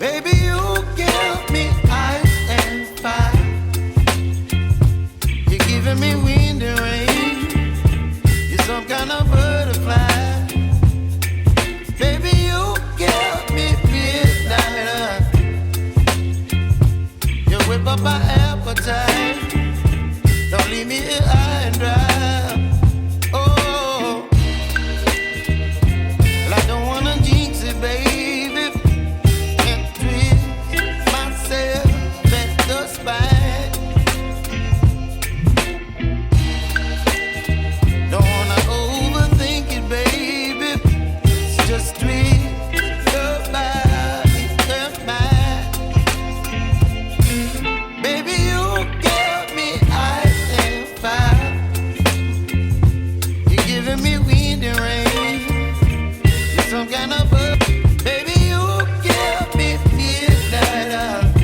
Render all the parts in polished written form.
Baby, you give me ice and fire. You're giving me wind and rain. You're some kind of butterfly. Baby, you give me midnight. You whip up my appetite. Don't leave me here high and dry. Oh, well, I don't wanna jinx it, baby. Can't twist myself at the spine. Don't wanna overthink it, baby. It's just twist your body and mine. Baby, you give me ice and fire. You're giving me wind and rain. You're some kind of bug. Baby, you give me midnight.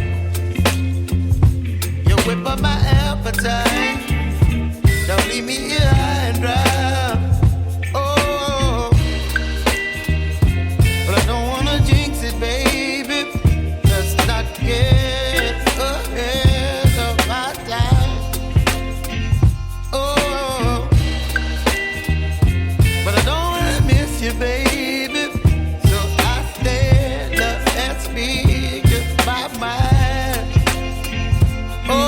You whip up my appetite. Don't leave me here high and dry. Oh, but I don't wanna jinx it, baby. Let's not get ahead of my time. Oh, but I don't wanna miss you, baby. So I stand up and speak my mind. Oh.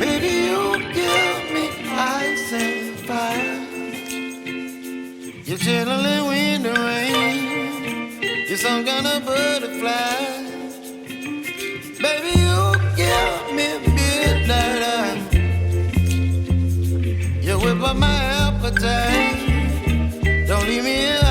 Baby, you give me ice and fire. You're chilling wind and rain. You're some kind of butterfly. Baby, you give me midnight. You whip up my appetite. Don't leave me here